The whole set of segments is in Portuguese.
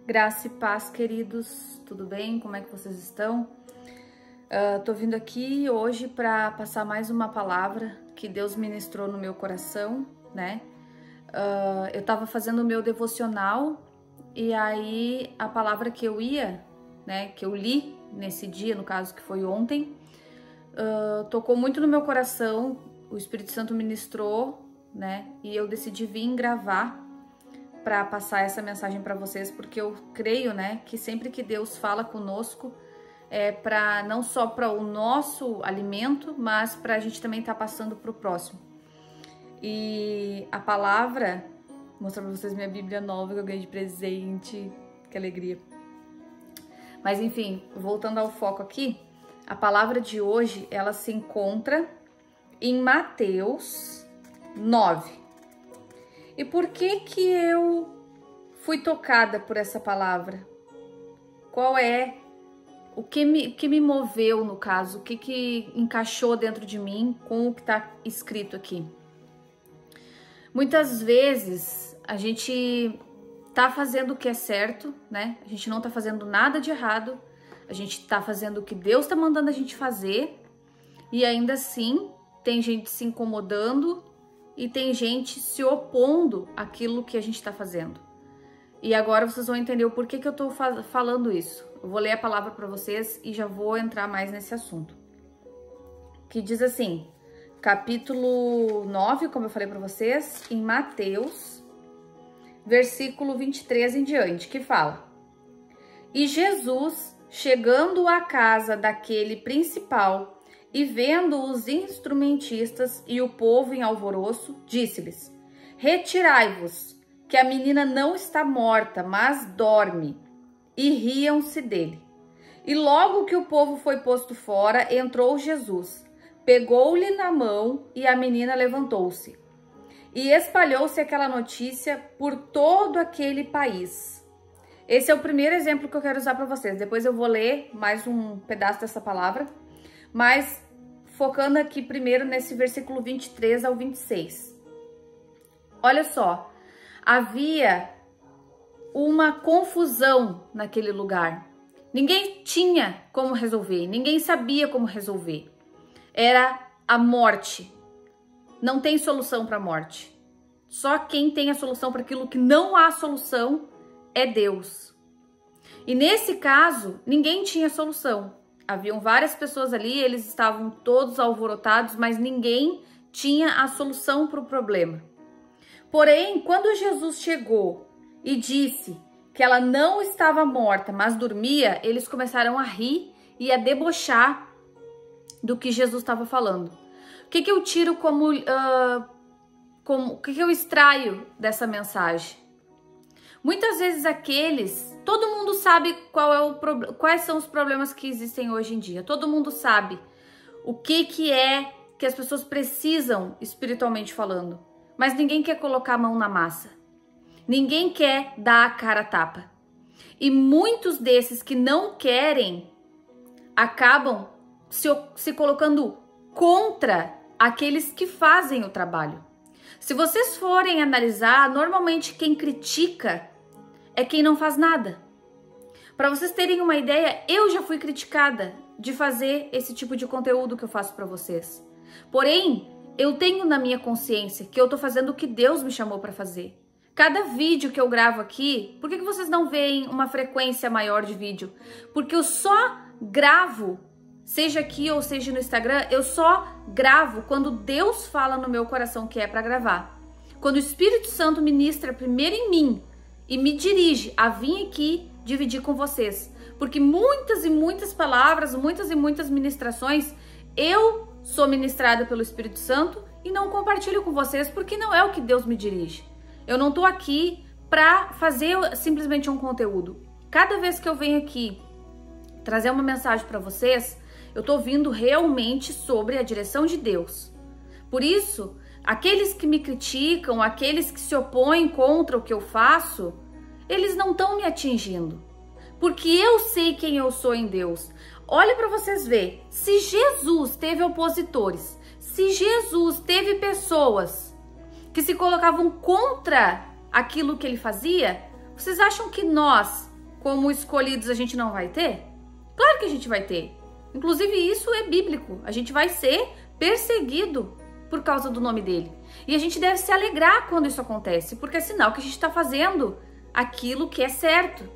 Graça e paz, queridos, tudo bem? Como é que vocês estão? Tô vindo aqui hoje para passar mais uma palavra que Deus ministrou no meu coração, né? Eu tava fazendo o meu devocional e aí a palavra que eu que eu li nesse dia, no caso que foi ontem, tocou muito no meu coração, o Espírito Santo ministrou, né? E eu decidi vir gravar para passar essa mensagem para vocês, porque eu creio, né, que sempre que Deus fala conosco é para não só para o nosso alimento, mas para a gente também estar passando para o próximo. E a palavra, vou mostrar para vocês minha Bíblia nova que eu ganhei de presente, que alegria. Mas enfim, voltando ao foco aqui, a palavra de hoje, ela se encontra em Mateus 9. E por que que eu fui tocada por essa palavra? Qual é o que me moveu, no caso? O que encaixou dentro de mim com o que está escrito aqui? Muitas vezes a gente tá fazendo o que é certo, né? A gente não tá fazendo nada de errado. A gente tá fazendo o que Deus tá mandando a gente fazer. E ainda assim, tem gente se incomodando e tem gente se opondo àquilo que a gente está fazendo. E agora vocês vão entender o porquê que eu estou falando isso. Eu vou ler a palavra para vocês e já vou entrar mais nesse assunto. Que diz assim, capítulo 9, como eu falei para vocês, em Mateus, versículo 23 em diante, que fala: E Jesus, chegando à casa daquele principal, e vendo os instrumentistas e o povo em alvoroço, disse-lhes: Retirai-vos, que a menina não está morta, mas dorme. E riam-se dele. E logo que o povo foi posto fora, entrou Jesus, pegou-lhe na mão e a menina levantou-se. E espalhou-se aquela notícia por todo aquele país. Esse é o primeiro exemplo que eu quero usar para vocês. Depois eu vou ler mais um pedaço dessa palavra. Mas focando aqui primeiro nesse versículo 23 ao 26. Olha só, havia uma confusão naquele lugar. Ninguém tinha como resolver, ninguém sabia como resolver. Era a morte. Não tem solução para a morte. Só quem tem a solução para aquilo que não há solução é Deus. E nesse caso, ninguém tinha solução. Haviam várias pessoas ali, eles estavam todos alvorotados, mas ninguém tinha a solução para o problema. Porém, quando Jesus chegou e disse que ela não estava morta, mas dormia, eles começaram a rir e a debochar do que Jesus estava falando. O que eu tiro o que eu extraio dessa mensagem? Muitas vezes todo mundo sabe quais são os problemas que existem hoje em dia. Todo mundo sabe o que é que as pessoas precisam espiritualmente falando. Mas ninguém quer colocar a mão na massa. Ninguém quer dar a cara a tapa. E muitos desses que não querem acabam se colocando contra aqueles que fazem o trabalho. Se vocês forem analisar, normalmente quem critica é quem não faz nada. Para vocês terem uma ideia, eu já fui criticada de fazer esse tipo de conteúdo que eu faço para vocês. Porém, eu tenho na minha consciência que eu tô fazendo o que Deus me chamou para fazer. Cada vídeo que eu gravo aqui, por que vocês não veem uma frequência maior de vídeo? Porque eu só gravo, seja aqui ou seja no Instagram, eu só gravo quando Deus fala no meu coração que é para gravar. Quando o Espírito Santo ministra primeiro em mim e me dirige a vir aqui dividir com vocês. Porque muitas e muitas palavras, muitas e muitas ministrações, eu sou ministrada pelo Espírito Santo e não compartilho com vocês porque não é o que Deus me dirige. Eu não tô aqui para fazer simplesmente um conteúdo. Cada vez que eu venho aqui trazer uma mensagem para vocês, eu tô vindo realmente sobre a direção de Deus. Por isso, aqueles que me criticam, aqueles que se opõem contra o que eu faço, eles não estão me atingindo. Porque eu sei quem eu sou em Deus. Olha para vocês verem. Se Jesus teve opositores, se Jesus teve pessoas que se colocavam contra aquilo que ele fazia, vocês acham que nós, como escolhidos a gente não vai ter? Claro que a gente vai ter. Inclusive isso é bíblico. A gente vai ser perseguido por causa do nome dele. E a gente deve se alegrar quando isso acontece, porque é sinal que a gente está fazendo aquilo que é certo.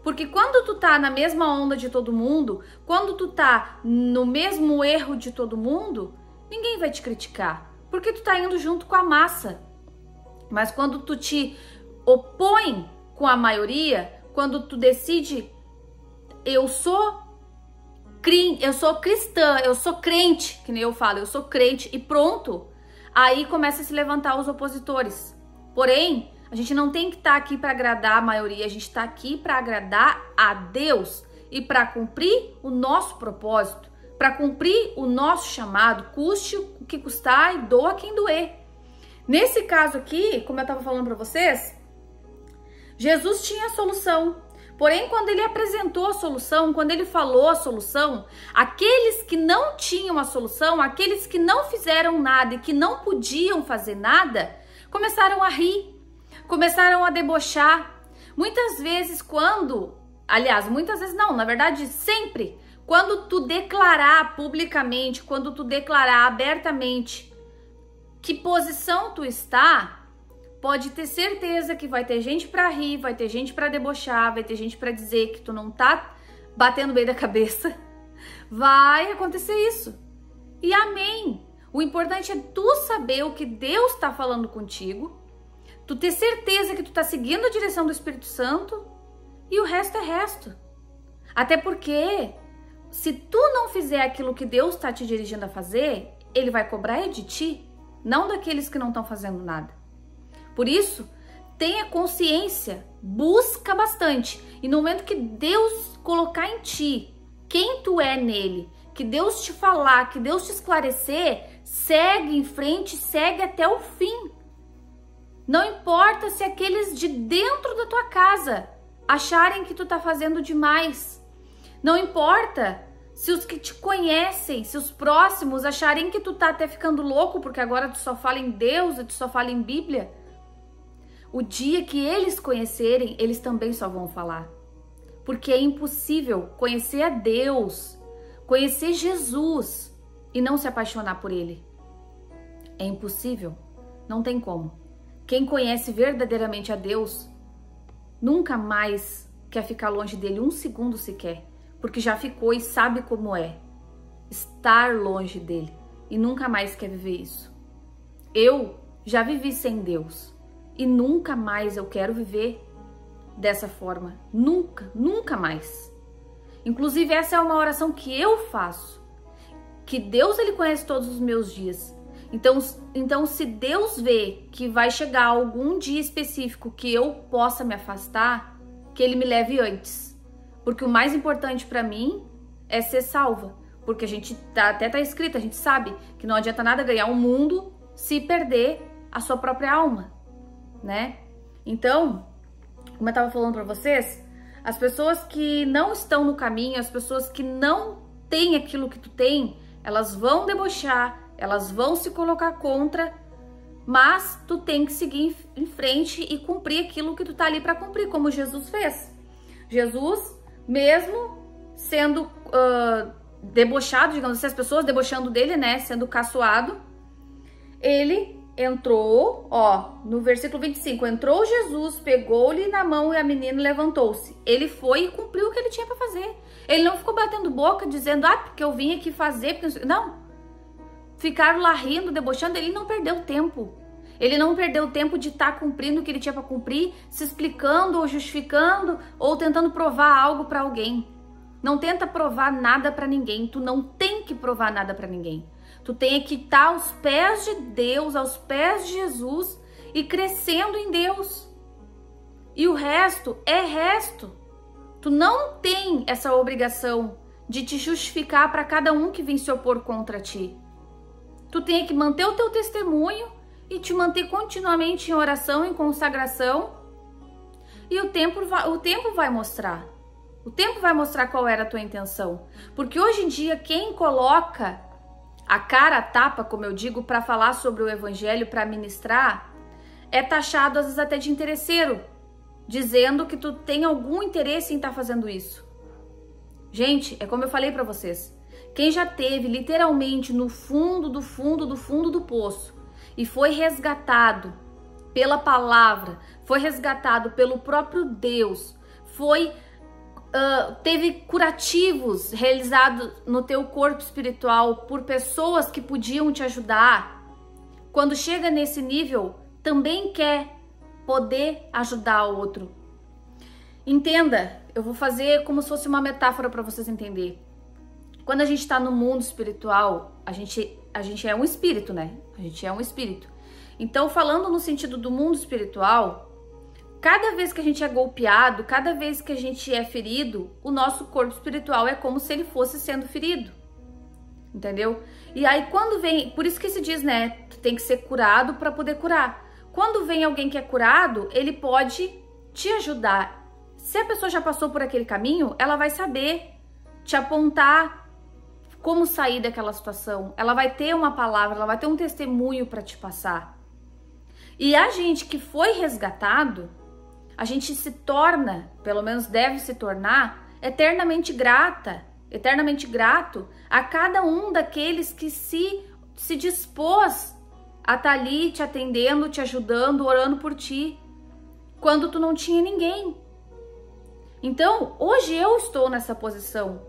Porque quando tu tá na mesma onda de todo mundo, quando tu tá no mesmo erro de todo mundo, ninguém vai te criticar, porque tu tá indo junto com a massa. Mas quando tu te opõe com a maioria, quando tu decide, eu sou cristã, eu sou crente, que nem eu falo, eu sou crente e pronto, aí começa a se levantar os opositores. Porém, a gente não tem que estar aqui para agradar a maioria, a gente está aqui para agradar a Deus e para cumprir o nosso propósito, para cumprir o nosso chamado, custe o que custar e doa quem doer. Nesse caso aqui, como eu estava falando para vocês, Jesus tinha a solução. Porém, quando ele apresentou a solução, quando ele falou a solução, aqueles que não tinham a solução, aqueles que não fizeram nada e que não podiam fazer nada, começaram a rir, começaram a debochar. Muitas vezes muitas vezes não, na verdade sempre, quando tu declarar publicamente, quando tu declarar abertamente que posição tu está, pode ter certeza que vai ter gente pra rir, vai ter gente pra debochar, vai ter gente pra dizer que tu não tá batendo bem da cabeça. Vai acontecer isso. E amém. O importante é tu saber o que Deus tá falando contigo, tu ter certeza que tu tá seguindo a direção do Espírito Santo e o resto é resto. Até porque se tu não fizer aquilo que Deus tá te dirigindo a fazer, ele vai cobrar de ti, não daqueles que não estão fazendo nada. Por isso, tenha consciência, busca bastante. E no momento que Deus colocar em ti quem tu é nele, que Deus te falar, que Deus te esclarecer, segue em frente, segue até o fim. Não importa se aqueles de dentro da tua casa acharem que tu tá fazendo demais. Não importa se os que te conhecem, se os próximos acharem que tu tá até ficando louco, porque agora tu só fala em Deus, tu só fala em Bíblia. O dia que eles conhecerem, eles também só vão falar. Porque é impossível conhecer a Deus, conhecer Jesus e não se apaixonar por ele. É impossível, não tem como. Quem conhece verdadeiramente a Deus, nunca mais quer ficar longe dele um segundo sequer, porque já ficou e sabe como é estar longe dele e nunca mais quer viver isso. Eu já vivi sem Deus. E nunca mais eu quero viver dessa forma. Nunca, nunca mais. Inclusive, essa é uma oração que eu faço. Que Deus, ele conhece todos os meus dias. Então, se Deus vê que vai chegar algum dia específico que eu possa me afastar, que ele me leve antes. Porque o mais importante para mim é ser salva. Porque a gente até tá escrito, a gente sabe que não adianta nada ganhar o mundo se perder a sua própria alma. Né? Então, como eu tava falando para vocês, as pessoas que não estão no caminho, as pessoas que não têm aquilo que tu tem, elas vão debochar, elas vão se colocar contra, mas tu tem que seguir em frente e cumprir aquilo que tu tá ali para cumprir, como Jesus fez. Jesus, mesmo sendo debochado, digamos assim, as pessoas debochando dele, né, sendo caçoado, ele entrou, ó, no versículo 25, entrou Jesus, pegou-lhe na mão e a menina levantou-se. Ele foi e cumpriu o que ele tinha para fazer. Ele não ficou batendo boca, dizendo, porque eu vim aqui fazer, porque... Não. Ficaram lá rindo, debochando, ele não perdeu tempo. Ele não perdeu tempo de estar cumprindo o que ele tinha para cumprir, se explicando ou justificando ou tentando provar algo para alguém. Não tenta provar nada para ninguém, tu não tem que provar nada para ninguém. Tu tem que estar aos pés de Deus, aos pés de Jesus e crescendo em Deus. E o resto é resto. Tu não tem essa obrigação de te justificar para cada um que vem se opor contra ti. Tu tem que manter o teu testemunho e te manter continuamente em oração, em consagração. E o tempo vai mostrar. O tempo vai mostrar qual era a tua intenção. Porque hoje em dia quem coloca a cara a tapa, como eu digo, para falar sobre o evangelho, para ministrar, é taxado às vezes até de interesseiro. dizendo que tu tem algum interesse em estar fazendo isso. Gente, é como eu falei para vocês. Quem já teve literalmente no fundo do fundo do fundo do poço e foi resgatado pela palavra, foi resgatado pelo próprio Deus, teve curativos realizados no teu corpo espiritual por pessoas que podiam te ajudar. Quando chega nesse nível, também quer poder ajudar o outro. Entenda, eu vou fazer como se fosse uma metáfora para vocês entenderem. Quando a gente está no mundo espiritual, a gente é um espírito, né? A gente é um espírito. Então, falando no sentido do mundo espiritual, cada vez que a gente é golpeado, cada vez que a gente é ferido, o nosso corpo espiritual é como se ele fosse sendo ferido. Entendeu? E aí quando vem, por isso que se diz, né, tu tem que ser curado para poder curar. Quando vem alguém que é curado, ele pode te ajudar. Se a pessoa já passou por aquele caminho, ela vai saber te apontar como sair daquela situação. Ela vai ter uma palavra, ela vai ter um testemunho para te passar. E a gente que foi resgatado, a gente se torna, pelo menos deve se tornar, eternamente grato a cada um daqueles que se dispôs a estar ali te atendendo, te ajudando, orando por ti, quando tu não tinha ninguém. Então, hoje eu estou nessa posição.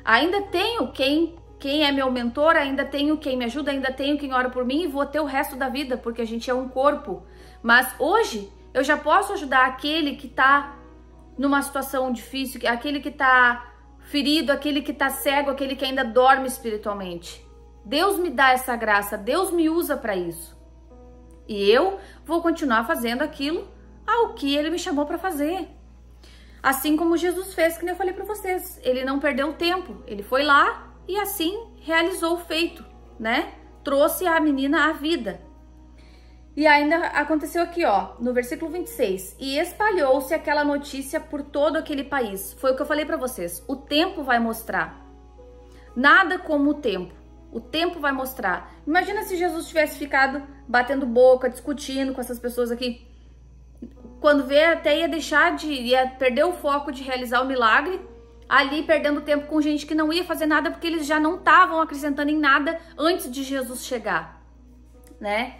Ainda tenho quem é meu mentor, ainda tenho quem me ajuda, ainda tenho quem ora por mim e vou ter o resto da vida, porque a gente é um corpo. Mas hoje eu já posso ajudar aquele que está numa situação difícil, aquele que está ferido, aquele que está cego, aquele que ainda dorme espiritualmente. Deus me dá essa graça, Deus me usa para isso. E eu vou continuar fazendo aquilo ao que Ele me chamou para fazer. Assim como Jesus fez, que eu falei para vocês. Ele não perdeu tempo, ele foi lá e assim realizou o feito, né? Trouxe a menina à vida. E ainda aconteceu aqui, ó, no versículo 26. E espalhou-se aquela notícia por todo aquele país. Foi o que eu falei para vocês. O tempo vai mostrar. Nada como o tempo. O tempo vai mostrar. Imagina se Jesus tivesse ficado batendo boca, discutindo com essas pessoas aqui. Quando vê, até ia perder o foco de realizar o milagre, ali perdendo tempo com gente que não ia fazer nada, porque eles já não estavam acrescentando em nada antes de Jesus chegar, né?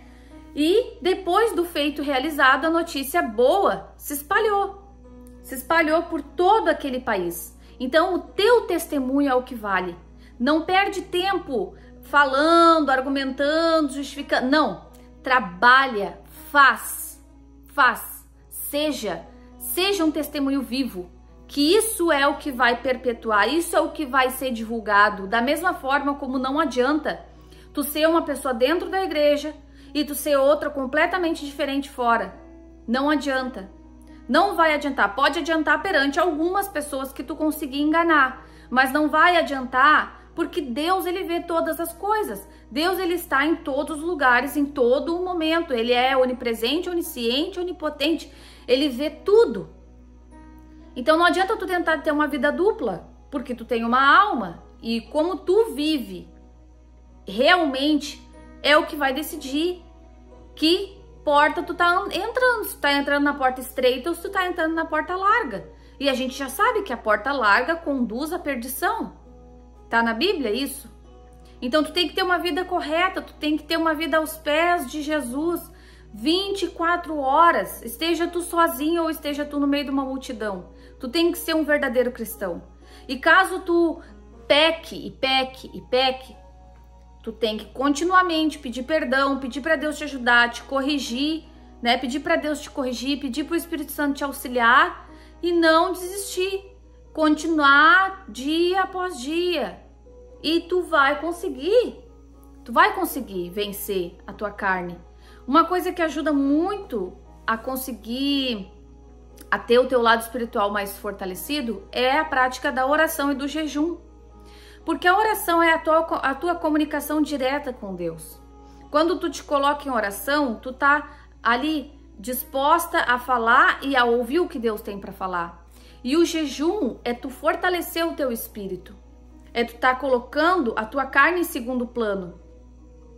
E depois do feito realizado, a notícia boa se espalhou por todo aquele país. Então, o teu testemunho é o que vale. Não perde tempo falando, argumentando, justificando. Não, trabalha, faz. Seja um testemunho vivo, que isso é o que vai perpetuar, isso é o que vai ser divulgado. Da mesma forma como não adianta tu ser uma pessoa dentro da igreja e tu ser outra completamente diferente fora. Não adianta. Não vai adiantar. Pode adiantar perante algumas pessoas que tu conseguir enganar, mas não vai adiantar porque Deus, ele vê todas as coisas. Deus, ele está em todos os lugares, em todo o momento. Ele é onipresente, onisciente, onipotente. Ele vê tudo. Então não adianta tu tentar ter uma vida dupla, porque tu tem uma alma e como tu vive realmente é o que vai decidir que porta tu tá entrando. Se tu tá entrando na porta estreita ou se tu tá entrando na porta larga. E a gente já sabe que a porta larga conduz à perdição. Tá na Bíblia isso? Então tu tem que ter uma vida correta, tu tem que ter uma vida aos pés de Jesus, 24 horas, esteja tu sozinho ou esteja tu no meio de uma multidão. Tu tem que ser um verdadeiro cristão. E caso tu peque, tu tem que continuamente pedir perdão, pedir para Deus te ajudar, te corrigir, né? Pedir para Deus te corrigir, pedir para o Espírito Santo te auxiliar e não desistir. Continuar dia após dia. E tu vai conseguir vencer a tua carne. Uma coisa que ajuda muito a conseguir a ter o teu lado espiritual mais fortalecido é a prática da oração e do jejum. Porque a oração é a tua comunicação direta com Deus. Quando tu te coloca em oração, tu tá ali disposta a falar e a ouvir o que Deus tem para falar. E o jejum é tu fortalecer o teu espírito. É tu tá colocando a tua carne em segundo plano.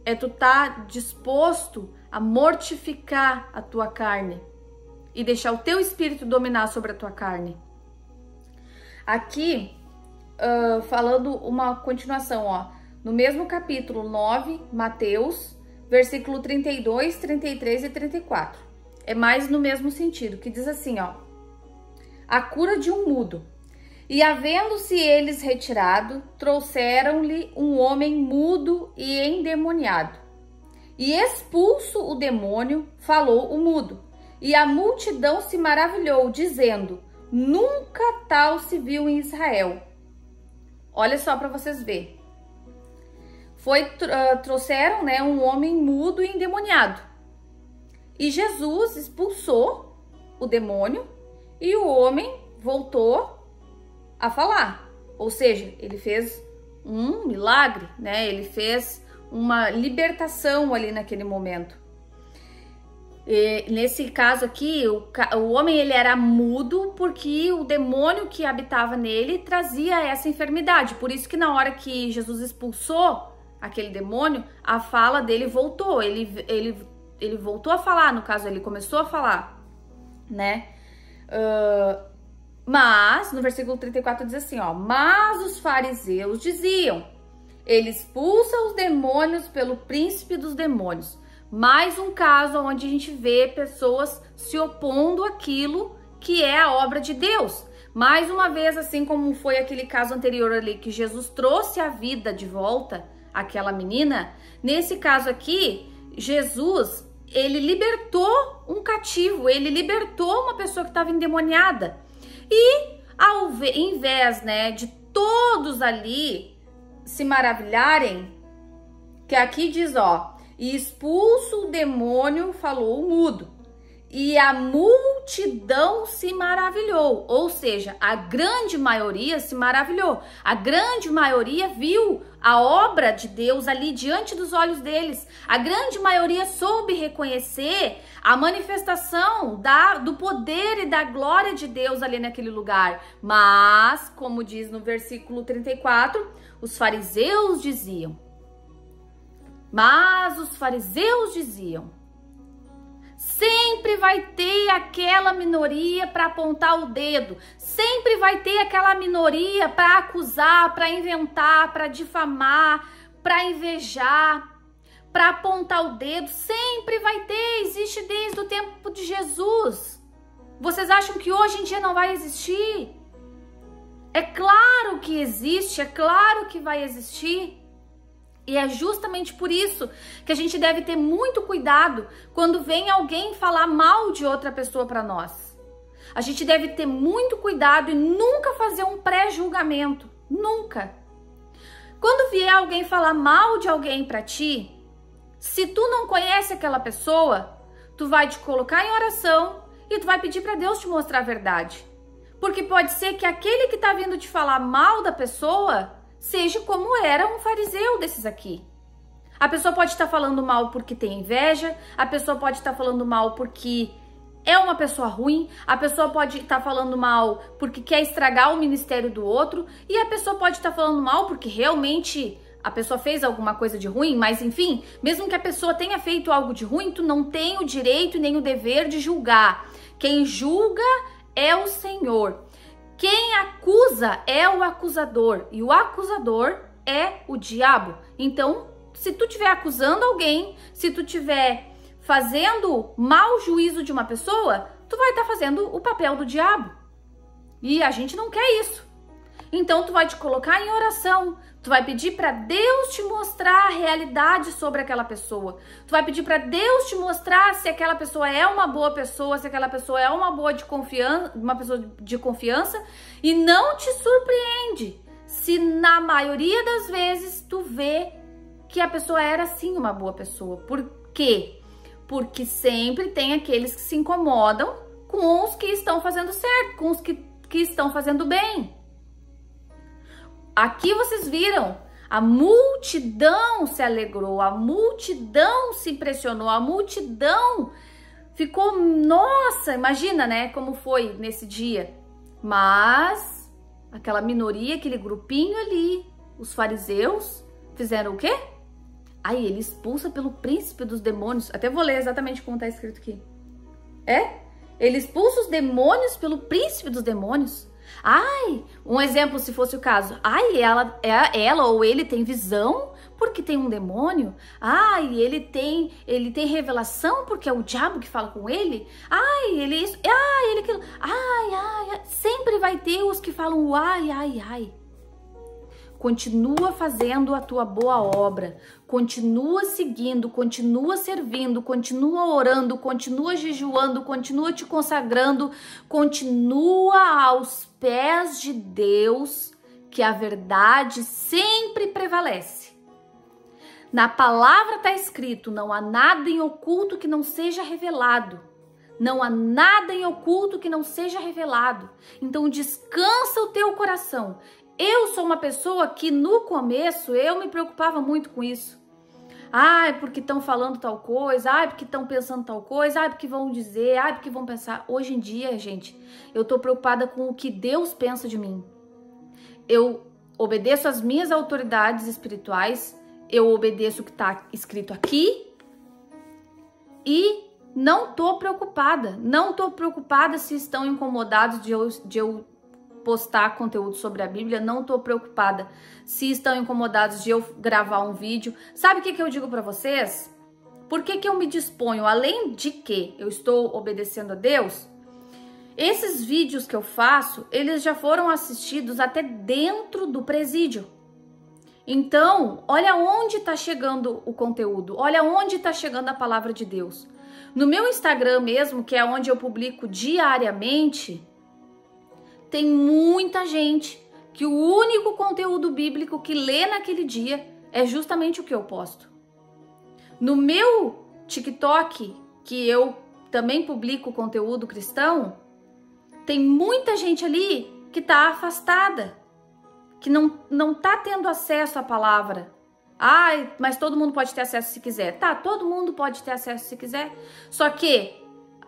É tu tá disposto a mortificar a tua carne. e deixar o teu espírito dominar sobre a tua carne. Aqui, falando uma continuação, ó, no mesmo capítulo 9, Mateus, versículo 32, 33 e 34. É mais no mesmo sentido, que diz assim, ó: a cura de um mudo. E havendo-se eles retirado, trouxeram-lhe um homem mudo e endemoniado. E expulso o demônio, falou o mudo. E a multidão se maravilhou, dizendo: nunca tal se viu em Israel. Olha só para vocês verem. Trouxeram, né, um homem mudo e endemoniado. E Jesus expulsou o demônio e o homem voltou a falar. Ou seja, ele fez um milagre, né? Ele fez uma libertação ali naquele momento. E nesse caso aqui, o homem ele era mudo porque o demônio que habitava nele trazia essa enfermidade. Por isso que na hora que Jesus expulsou aquele demônio, a fala dele voltou. Ele voltou a falar, no caso, ele começou a falar, né? Mas, no versículo 34 diz assim, ó: mas os fariseus diziam: ele expulsa os demônios pelo príncipe dos demônios. Mais um caso onde a gente vê pessoas se opondo àquilo que é a obra de Deus. Mais uma vez, assim como foi aquele caso anterior ali, que Jesus trouxe a vida de volta àquela menina, nesse caso aqui, Jesus, ele libertou um cativo, ele libertou uma pessoa que estava endemoniada. E ao invés, né, de todos ali se maravilharem, que aqui diz, ó: e expulso o demônio, falou o mudo. E a multidão se maravilhou, ou seja, a grande maioria se maravilhou. A grande maioria viu a obra de Deus ali diante dos olhos deles. A grande maioria soube reconhecer a manifestação do poder e da glória de Deus ali naquele lugar. Mas, como diz no versículo 34, os fariseus diziam. Mas os fariseus diziam: sempre vai ter aquela minoria para apontar o dedo, sempre vai ter aquela minoria para acusar, para inventar, para difamar, para invejar, para apontar o dedo. Sempre vai ter, existe desde o tempo de Jesus. Vocês acham que hoje em dia não vai existir? É claro que existe, é claro que vai existir. E é justamente por isso que a gente deve ter muito cuidado quando vem alguém falar mal de outra pessoa para nós. A gente deve ter muito cuidado e nunca fazer um pré-julgamento. Nunca. Quando vier alguém falar mal de alguém para ti, se tu não conhece aquela pessoa, tu vai te colocar em oração e tu vai pedir para Deus te mostrar a verdade. Porque pode ser que aquele que tá vindo te falar mal da pessoa seja como era um fariseu desses aqui. A pessoa pode estar falando mal porque tem inveja, a pessoa pode estar falando mal porque é uma pessoa ruim, a pessoa pode estar falando mal porque quer estragar o ministério do outro, e a pessoa pode estar falando mal porque realmente a pessoa fez alguma coisa de ruim, mas enfim, mesmo que a pessoa tenha feito algo de ruim, tu não tem o direito nem o dever de julgar. Quem julga é o Senhor. Quem acusa é o acusador, e o acusador é o diabo. Então, se tu estiver acusando alguém, se tu estiver fazendo mau juízo de uma pessoa, tu vai estar fazendo o papel do diabo. E a gente não quer isso. Então, tu vai te colocar em oração, tu vai pedir para Deus te mostrar a realidade sobre aquela pessoa. Tu vai pedir para Deus te mostrar se aquela pessoa é uma boa pessoa, se aquela pessoa é uma pessoa de confiança, e não te surpreende se na maioria das vezes tu vê que a pessoa era sim uma boa pessoa. Por quê? Porque sempre tem aqueles que se incomodam com os que estão fazendo certo, com os que estão fazendo bem. Aqui vocês viram, a multidão se alegrou, a multidão se impressionou, a multidão ficou, nossa, imagina, né, como foi nesse dia. Mas aquela minoria, aquele grupinho ali, os fariseus, fizeram o quê? Aí ele expulsa pelo príncipe dos demônios. Até vou ler exatamente como está escrito aqui. Ele expulsa os demônios pelo príncipe dos demônios. Ai, um exemplo se fosse o caso. Ai, ela ou ele tem visão porque tem um demônio. Ai, ele tem revelação porque é o diabo que fala com ele. Ai, ele isso. Ai, ele aquilo. Ai. Sempre vai ter os que falam ai. Continua fazendo a tua boa obra, continua seguindo, continua servindo, continua orando, continua jejuando, continua te consagrando, continua aos pés de Deus, que a verdade sempre prevalece. Na palavra está escrito, não há nada em oculto que não seja revelado. Não há nada em oculto que não seja revelado. Então descansa o teu coração. Eu sou uma pessoa que no começo eu me preocupava muito com isso. Ai, porque estão falando tal coisa, ai, porque estão pensando tal coisa, ai, porque vão dizer, ai, porque vão pensar. Hoje em dia, gente, eu tô preocupada com o que Deus pensa de mim. Eu obedeço às minhas autoridades espirituais, eu obedeço o que está escrito aqui e não tô preocupada. Não tô preocupada se estão incomodados de eu postar conteúdo sobre a Bíblia, não tô preocupada se estão incomodados de eu gravar um vídeo. Sabe o que eu digo para vocês? Por que eu me disponho? Além de que eu estou obedecendo a Deus, esses vídeos que eu faço, eles já foram assistidos até dentro do presídio. Então, olha onde tá chegando o conteúdo, olha onde tá chegando a palavra de Deus. No meu Instagram mesmo, que é onde eu publico diariamente, tem muita gente que o único conteúdo bíblico que lê naquele dia é justamente o que eu posto. No meu TikTok, que eu também publico conteúdo cristão, tem muita gente ali que tá afastada, que não tá tendo acesso à palavra. Ai, mas todo mundo pode ter acesso se quiser. Tá, todo mundo pode ter acesso se quiser. Só que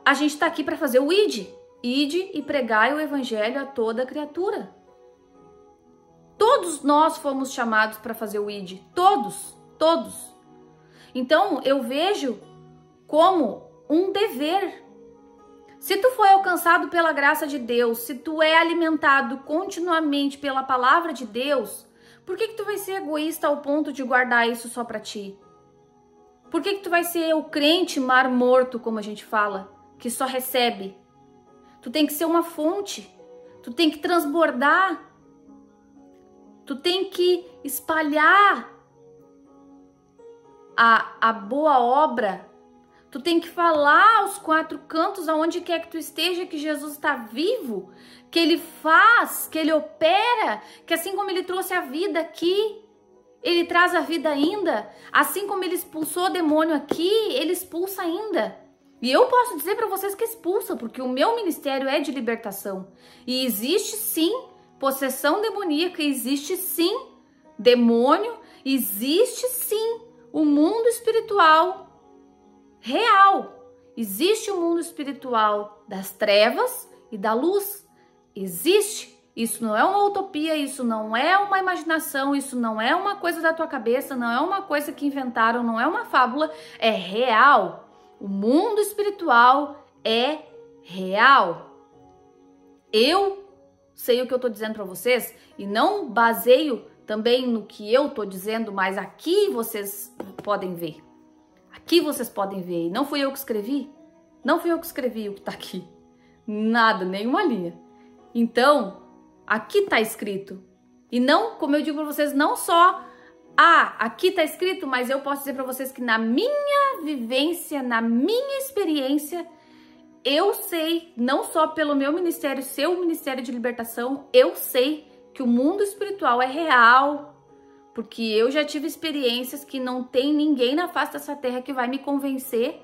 a gente tá aqui para fazer o ID. Ide e pregai o evangelho a toda criatura. Todos nós fomos chamados para fazer o ID. Todos. Então, eu vejo como um dever. Se tu foi alcançado pela graça de Deus, se tu é alimentado continuamente pela palavra de Deus, por que tu vai ser egoísta ao ponto de guardar isso só para ti? Por que tu vai ser o crente mar morto, como a gente fala, que só recebe? Tu tem que ser uma fonte, tu tem que transbordar, tu tem que espalhar a boa obra, tu tem que falar aos quatro cantos, aonde quer que tu esteja, que Jesus está vivo, que Ele faz, que Ele opera, que assim como Ele trouxe a vida aqui, Ele traz a vida ainda, assim como Ele expulsou o demônio aqui, Ele expulsa ainda. E eu posso dizer para vocês que expulsa, porque o meu ministério é de libertação. E existe sim possessão demoníaca, existe sim demônio, existe sim o mundo espiritual real. Existe o mundo espiritual das trevas e da luz. Existe. Isso não é uma utopia, isso não é uma imaginação, isso não é uma coisa da tua cabeça, não é uma coisa que inventaram, não é uma fábula, é real. O mundo espiritual é real. Eu sei o que eu tô dizendo para vocês e não baseio também no que eu tô dizendo, mas aqui vocês podem ver. Aqui vocês podem ver. E não fui eu que escrevi. Não fui eu que escrevi o que tá aqui. Nada, nenhuma linha. Então, aqui tá escrito. E não, como eu digo para vocês, não só aqui tá escrito, mas eu posso dizer para vocês que na minha vivência, na minha experiência, eu sei, não só pelo meu ministério, seu ministério de libertação, eu sei que o mundo espiritual é real, porque eu já tive experiências que não tem ninguém na face dessa terra que vai me convencer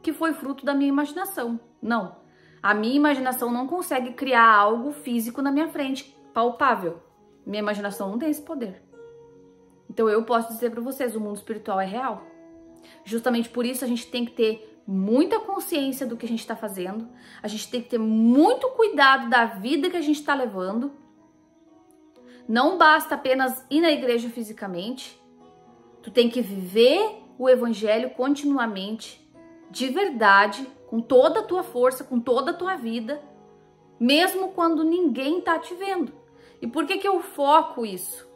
que foi fruto da minha imaginação. Não, a minha imaginação não consegue criar algo físico na minha frente, palpável. Minha imaginação não tem esse poder. Então eu posso dizer para vocês, o mundo espiritual é real. Justamente por isso a gente tem que ter muita consciência do que a gente está fazendo. A gente tem que ter muito cuidado da vida que a gente está levando. Não basta apenas ir na igreja fisicamente. Tu tem que viver o evangelho continuamente, de verdade, com toda a tua força, com toda a tua vida, mesmo quando ninguém tá te vendo. E por que eu foco isso?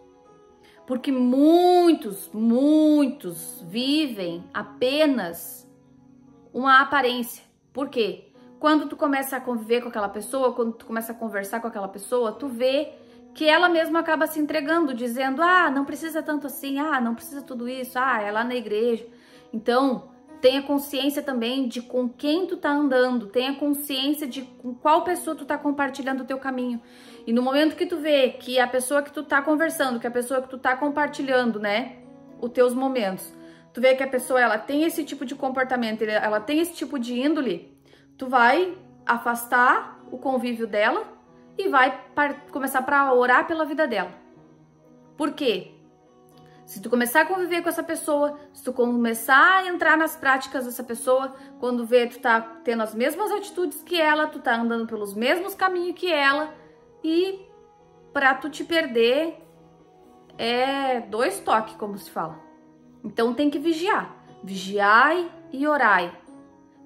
Porque muitos vivem apenas uma aparência. Por quê? Quando tu começa a conviver com aquela pessoa, quando tu começa a conversar com aquela pessoa, tu vê que ela mesma acaba se entregando, dizendo, não precisa tanto assim, não precisa tudo isso, é lá na igreja. Então, tenha consciência também de com quem tu tá andando, tenha consciência de com qual pessoa tu tá compartilhando o teu caminho. E no momento que tu vê que a pessoa que tu tá conversando, que a pessoa que tu tá compartilhando, né, os teus momentos, tu vê que a pessoa, ela tem esse tipo de comportamento, ela tem esse tipo de índole, tu vai afastar o convívio dela e vai começar a orar pela vida dela. Por quê? Se tu começar a conviver com essa pessoa, se tu começar a entrar nas práticas dessa pessoa, quando vê tu tá tendo as mesmas atitudes que ela, tu tá andando pelos mesmos caminhos que ela, e pra tu te perder é 2 toques, como se fala. Então tem que vigiar. Vigiai e orai.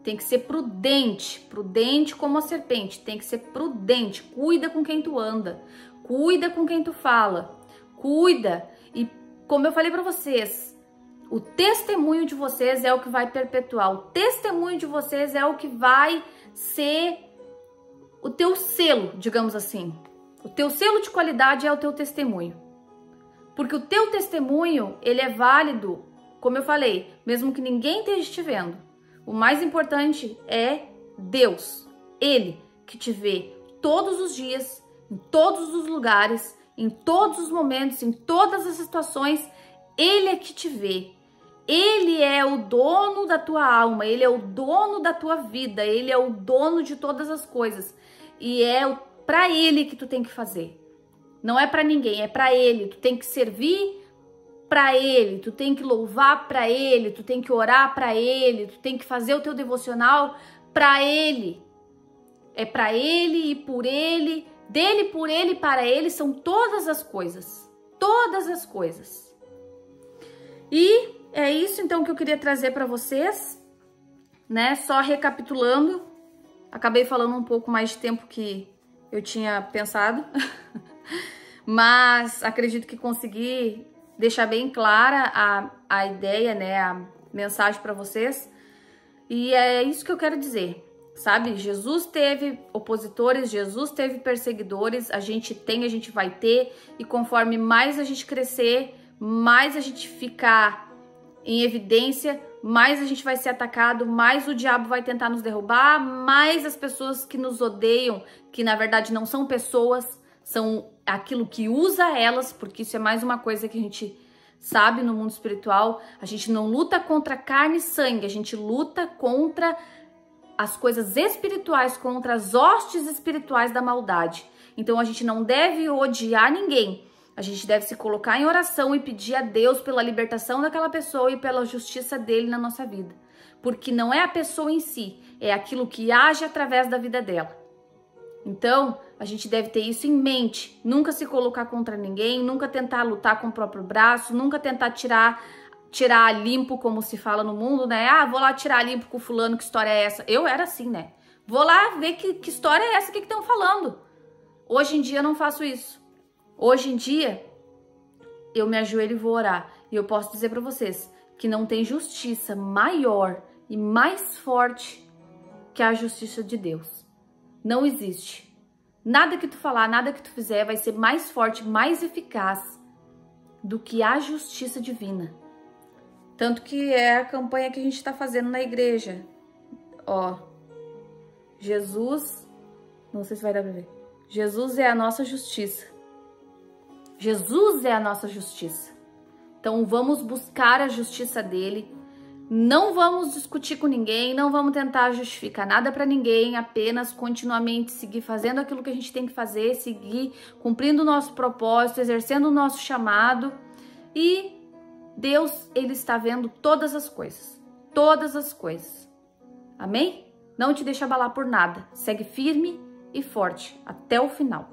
Tem que ser prudente, prudente como a serpente, tem que ser prudente, cuida com quem tu anda, cuida com quem tu fala, cuida. E como eu falei para vocês, o testemunho de vocês é o que vai perpetuar, o testemunho de vocês é o que vai ser o teu selo, digamos assim. O teu selo de qualidade é o teu testemunho. Porque o teu testemunho, ele é válido, como eu falei, mesmo que ninguém esteja te vendo. O mais importante é Deus, Ele que te vê todos os dias, em todos os lugares, em todos os momentos, em todas as situações. Ele é que te vê. Ele é o dono da tua alma, Ele é o dono da tua vida, Ele é o dono de todas as coisas. E é para Ele que tu tem que fazer. Não é para ninguém, é para Ele. Tu tem que servir para Ele, tu tem que louvar para Ele, tu tem que orar para Ele, tu tem que fazer o teu devocional para Ele. É para Ele e por Ele, dele, por Ele, para Ele, são todas as coisas. Todas as coisas. E é isso então que eu queria trazer para vocês, né? Só recapitulando, acabei falando um pouco mais de tempo que eu tinha pensado, mas acredito que consegui deixar bem clara a ideia, né, a mensagem para vocês. E é isso que eu quero dizer, sabe? Jesus teve opositores, Jesus teve perseguidores, a gente tem, a gente vai ter, e conforme mais a gente crescer, mais a gente ficar em evidência, mais a gente vai ser atacado, mais o diabo vai tentar nos derrubar, mais as pessoas que nos odeiam, que na verdade não são pessoas, são aquilo que usa elas, porque isso é mais uma coisa que a gente sabe no mundo espiritual. A gente não luta contra carne e sangue, a gente luta contra as coisas espirituais, contra as hostes espirituais da maldade. Então a gente não deve odiar ninguém, a gente deve se colocar em oração e pedir a Deus pela libertação daquela pessoa e pela justiça dele na nossa vida. Porque não é a pessoa em si, é aquilo que age através da vida dela. Então, a gente deve ter isso em mente, nunca se colocar contra ninguém, nunca tentar lutar com o próprio braço, nunca tentar tirar a limpo, como se fala no mundo, né? Vou lá tirar a limpo com o fulano, que história é essa? Eu era assim, né? Vou lá ver que história é essa, o que estão falando. Hoje em dia eu não faço isso. Hoje em dia, eu me ajoelho e vou orar. E eu posso dizer para vocês que não tem justiça maior e mais forte que a justiça de Deus. Não existe. Nada que tu falar, nada que tu fizer vai ser mais forte, mais eficaz do que a justiça divina. Tanto que é a campanha que a gente está fazendo na igreja. Ó, Jesus, não sei se vai dar pra ver. Jesus é a nossa justiça. Jesus é a nossa justiça. Então vamos buscar a justiça dele. Não vamos discutir com ninguém, não vamos tentar justificar nada para ninguém, apenas continuamente seguir fazendo aquilo que a gente tem que fazer, seguir cumprindo o nosso propósito, exercendo o nosso chamado. E Deus, Ele está vendo todas as coisas. Todas as coisas. Amém? Não te deixa abalar por nada. Segue firme e forte até o final.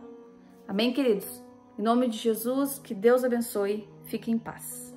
Amém, queridos? Em nome de Jesus, que Deus abençoe. Fique em paz.